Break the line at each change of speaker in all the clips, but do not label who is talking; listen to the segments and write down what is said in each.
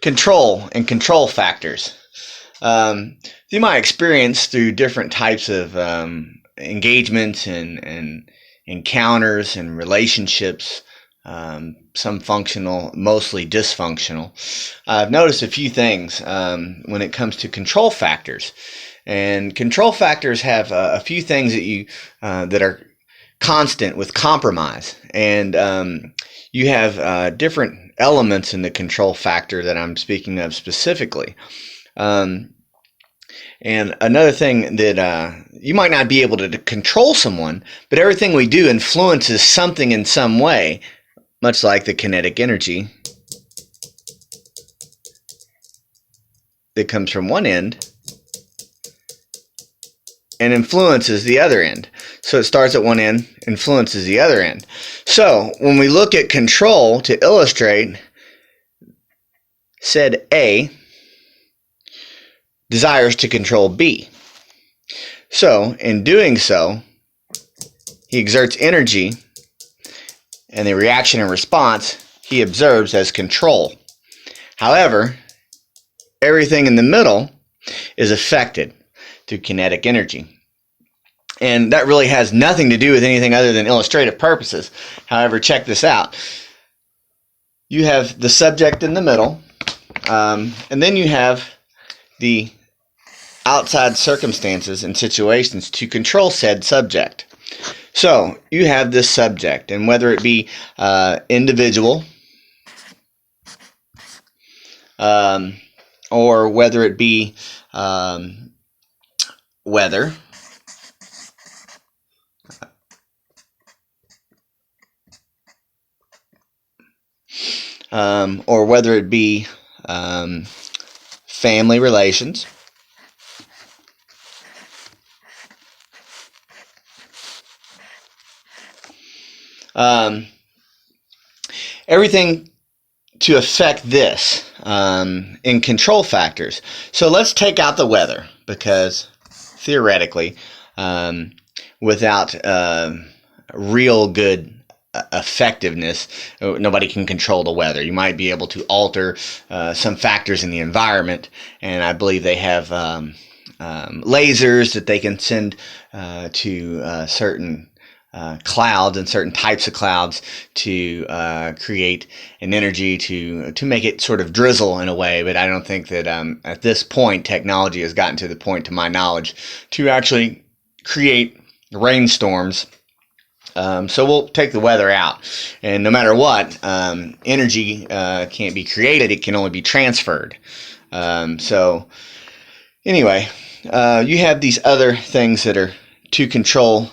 Control and control factors. You might experience through different types of engagements and encounters and relationships, some functional, mostly dysfunctional. I've noticed a few things when it comes to control factors. And control factors have a few things that are constant with compromise. And you have different elements in the control factor that I'm speaking of specifically. And another thing that you might not be able to control someone, but everything we do influences something in some way, much like the kinetic energy that comes from one end and influences the other end. So it starts at one end, influences the other end. So when we look at control to illustrate, said A desires to control B. So in doing so, he exerts energy, and the reaction and response he observes as control. However, everything in the middle is affected through kinetic energy. And that really has nothing to do with anything other than illustrative purposes. However, check this out. You have the subject in the middle, and then you have the outside circumstances and situations to control said subject. So you have this subject, and whether it be individual, or whether it be weather, or whether it be family relations, everything to affect this in control factors. So let's take out the weather, because theoretically, without real good effectiveness, nobody can control the weather. You might be able to alter some factors in the environment, and I believe they have lasers that they can send to certain clouds and certain types of clouds to create an energy to make it sort of drizzle in a way. But I don't think that at this point technology has gotten to the point, to my knowledge, to actually create rainstorms. So we'll take the weather out, and no matter what, energy can't be created, it can only be transferred. So anyway, you have these other things that are to control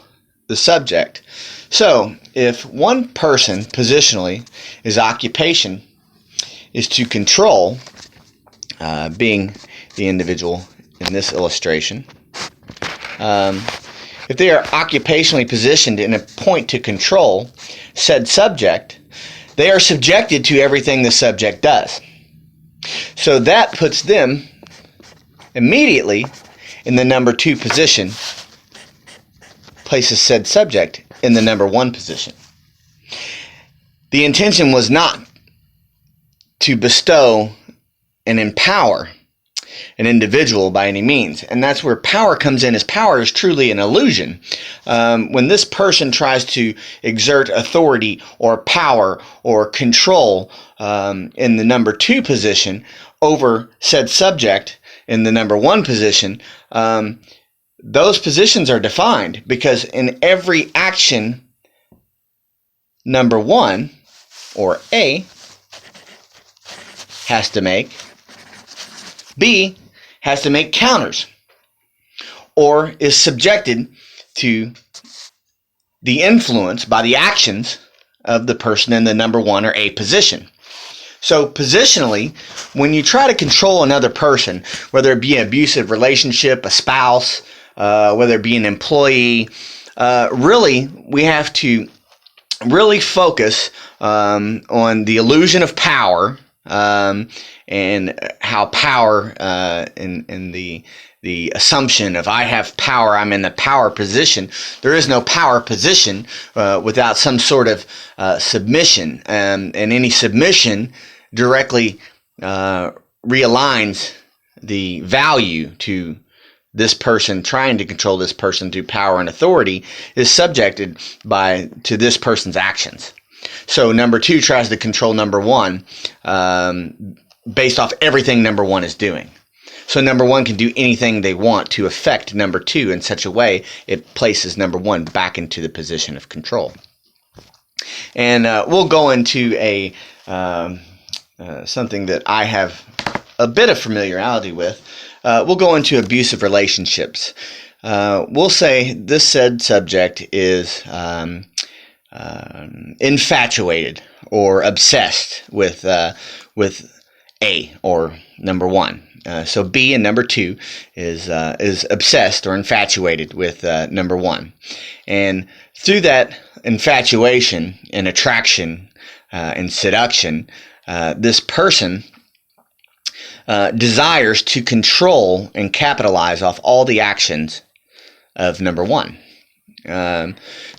the subject. So if one person positionally, his occupation is to control, being the individual in this illustration, if they are occupationally positioned in a point to control said subject, they are subjected to everything the subject does. So that puts them immediately in the number 2 position, places said subject in the number 1 position. The intention was not to bestow and empower an individual by any means, and that's where power comes in, as power is truly an illusion. When this person tries to exert authority or power or control in the number 2 position over said subject in the number 1 position, those positions are defined, because in every action, number 1, or A, has to make, B has to make counters, or is subjected to the influence by the actions of the person in the number 1 or A position. So positionally, when you try to control another person, whether it be an abusive relationship, a spouse, whether it be an employee, really we have to really focus on the illusion of power, and how power in the assumption of I have power, I'm in the power position. There is no power position without some sort of submission, and any submission directly realigns the value to this person trying to control this person through power and authority is subjected to this person's actions. So number 2 tries to control number 1 based off everything number 1 is doing. So number 1 can do anything they want to affect number 2 in such a way it places number 1 back into the position of control. And we'll go into something that I have a bit of familiarity with. We'll go into abusive relationships. We'll say this said subject is infatuated or obsessed with A, or number 1. So B and number 2 is obsessed or infatuated with number 1, and through that infatuation and attraction and seduction, this person desires to control and capitalize off all the actions of number 1.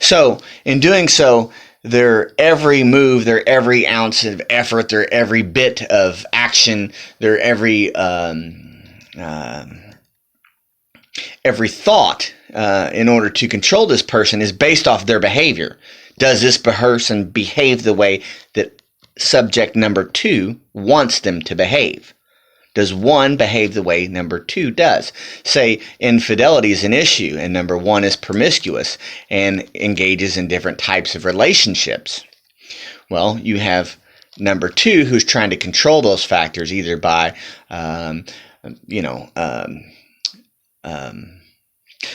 So in doing so, their every move, their every ounce of effort, their every bit of action, their every thought in order to control this person is based off their behavior. Does this person behave the way that subject number 2 wants them to behave? Does 1 behave the way number 2 does? Say infidelity is an issue and number 1 is promiscuous and engages in different types of relationships. Well, you have number 2 who's trying to control those factors either by,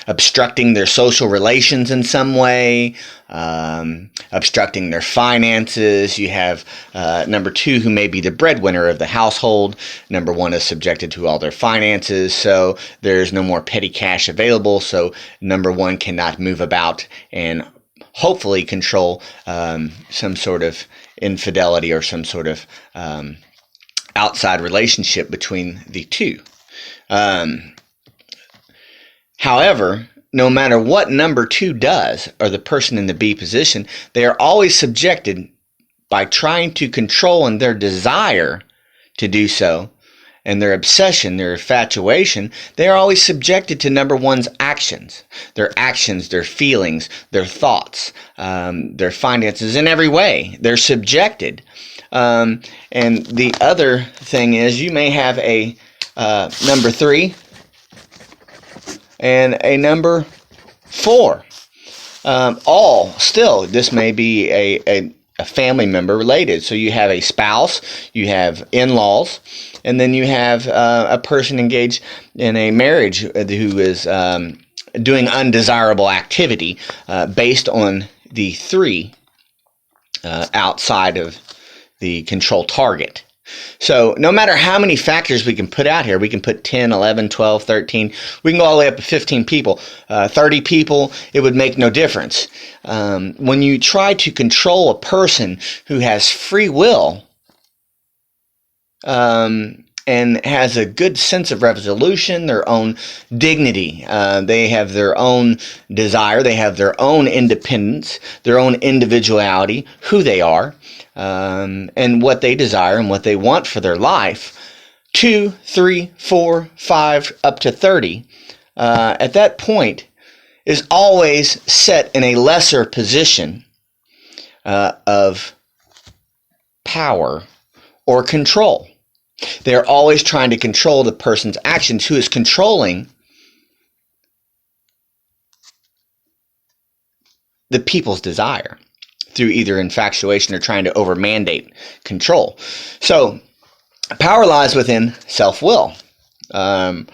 obstructing their social relations in some way, obstructing their finances. You have number 2 who may be the breadwinner of the household. Number 1 is subjected to all their finances, so there's no more petty cash available, so number 1 cannot move about and hopefully control some sort of infidelity or some sort of outside relationship between the 2. However, no matter what number 2 does, or the person in the B position, they are always subjected by trying to control and their desire to do so, and their obsession, their infatuation, they are always subjected to number 1's actions, their feelings, their thoughts, their finances, in every way. They're subjected. And the other thing is you may have a number 3 and a number 4. All still, this may be a family member related. So you have a spouse, you have in-laws, and then you have a person engaged in a marriage who is doing undesirable activity based on the 3 outside of the control target. So no matter how many factors we can put out here, we can put 10, 11, 12, 13, we can go all the way up to 15 people, 30 people, it would make no difference. When you try to control a person who has free will and has a good sense of resolution, their own dignity, they have their own desire, they have their own independence, their own individuality, who they are, and what they desire and what they want for their life, 2, 3, 4, 5, up to 30, at that point is always set in a lesser position of power or control. They're always trying to control the person's actions who is controlling the people's desire through either infatuation or trying to over-mandate control. So power lies within self-will. And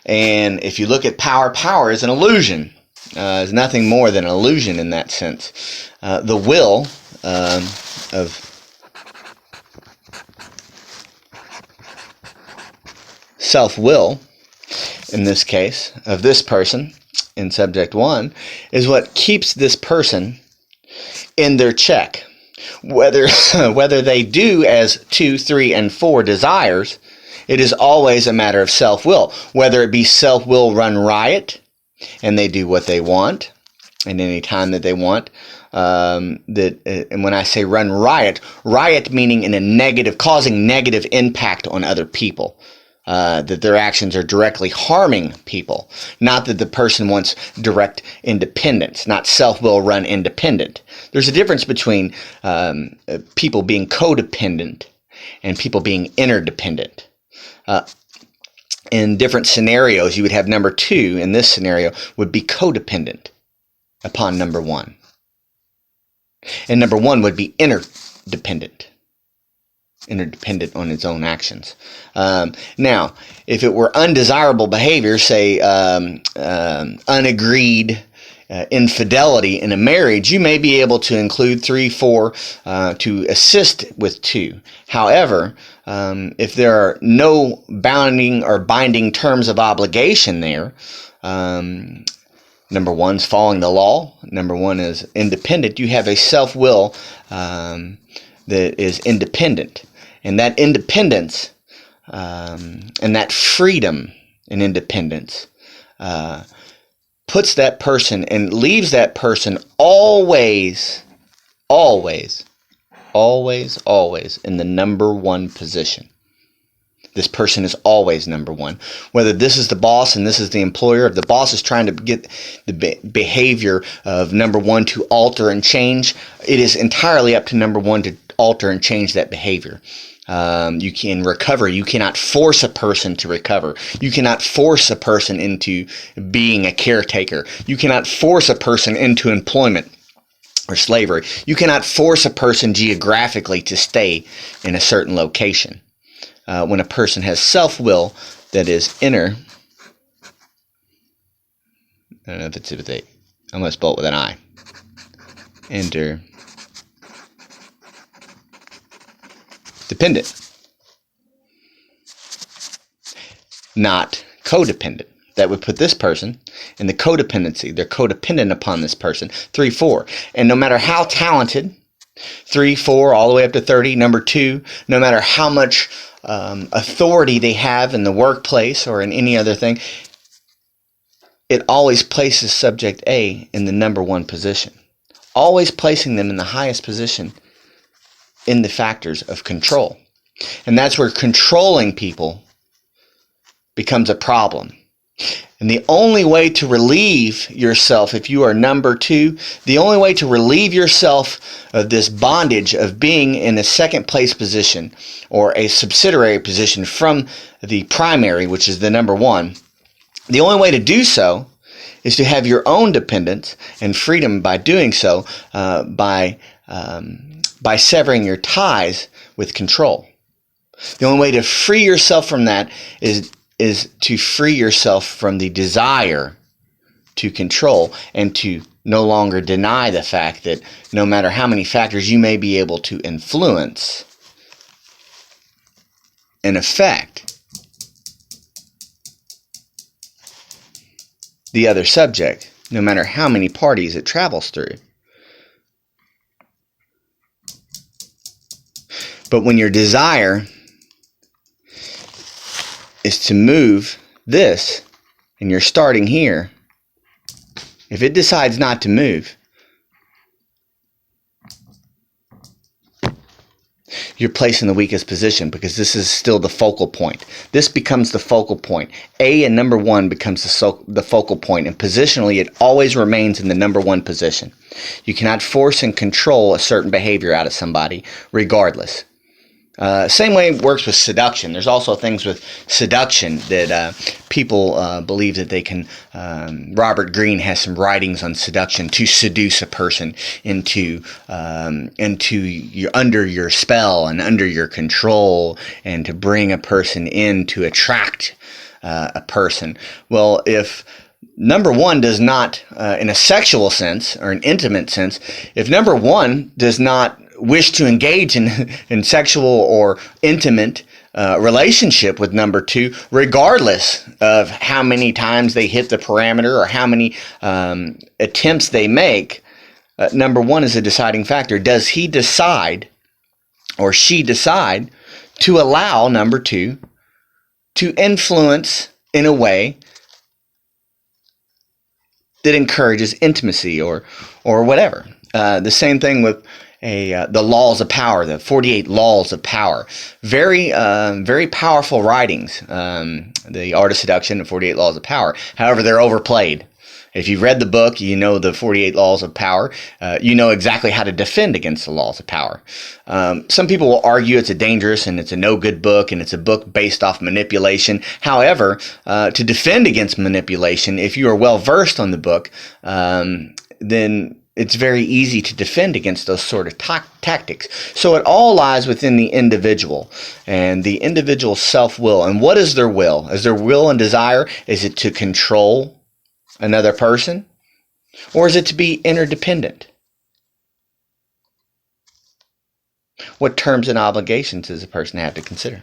if you look at power, power is an illusion. It's nothing more than an illusion in that sense. The will of self-will, in this case, of this person, in subject 1, is what keeps this person in their check. Whether they do as 2, 3, and 4 desires, it is always a matter of self-will. Whether it be self-will run riot, and they do what they want, and any time that they want, and when I say run riot, riot meaning in a negative, causing negative impact on other people. That their actions are directly harming people. Not that the person wants direct independence, not self-will run independent. There's a difference between people being codependent and people being interdependent. In different scenarios, you would have number 2 in this scenario would be codependent upon number 1. And number 1 would be interdependent on its own actions. Now, if it were undesirable behavior, say unagreed infidelity in a marriage, you may be able to include 3, 4 to assist with 2. However, if there are no bounding or binding terms of obligation there, number 1 is following the law. Number 1 is independent. You have a self-will that is independent. And that independence and that freedom and independence puts that person and leaves that person always in the number 1 position. This person is always number 1. Whether this is the boss and this is the employer, if the boss is trying to get the behavior of number 1 to alter and change, it is entirely up to number 1 to alter and change that behavior. You can recover. You cannot force a person to recover. You cannot force a person into being a caretaker. You cannot force a person into employment or slavery. You cannot force a person geographically to stay in a certain location. When a person has self-will that is inner, I don't know if it's with a, I'm going to spell it with an I. Dependent, not codependent. That would put this person in the codependency. They're codependent upon this person. 3, 4. And no matter how talented, 3, 4, all the way up to 30, number 2, no matter how much authority they have in the workplace or in any other thing, it always places subject A in the number 1 position. Always placing them in the highest position in the factors of control. And that's where controlling people becomes a problem. And the only way to relieve yourself, if you are number 2, the only way to relieve yourself of this bondage of being in a second place position or a subsidiary position from the primary, which is the number 1, the only way to do so is to have your own dependence and freedom by doing so, by severing your ties with control. The only way to free yourself from that is to free yourself from the desire to control and to no longer deny the fact that no matter how many factors you may be able to influence and affect the other subject, no matter how many parties it travels through. But when your desire is to move this, and you're starting here, if it decides not to move, you're placed in the weakest position because this is still the focal point. This becomes the focal point. A and number 1 becomes the focal point, and positionally it always remains in the number 1 position. You cannot force and control a certain behavior out of somebody regardless. Same way it works with seduction. There's also things with seduction that people believe that they can. Robert Greene has some writings on seduction to seduce a person into under your spell and under your control, and to bring a person in to attract a person. Well, if number 1 does not, in a sexual sense or an intimate sense, if number 1 does not wish to engage in sexual or intimate relationship with number 2, regardless of how many times they hit the parameter or how many attempts they make, number 1 is a deciding factor. Does he decide or she decide to allow number 2 to influence in a way that encourages intimacy or whatever? The same thing with the laws of power, the 48 laws of power. Very powerful writings. The Art of Seduction and 48 Laws of Power. However, they're overplayed. If you've read the book, you know the 48 laws of power. You know exactly how to defend against the laws of power. Some people will argue it's a dangerous and it's a no good book and it's a book based off manipulation. However, to defend against manipulation, if you are well versed on the book, then it's very easy to defend against those sort of tactics. So it all lies within the individual and the individual's self-will. And what is their will? Is their will and desire, is it to control another person? Or is it to be interdependent? What terms and obligations does a person have to consider?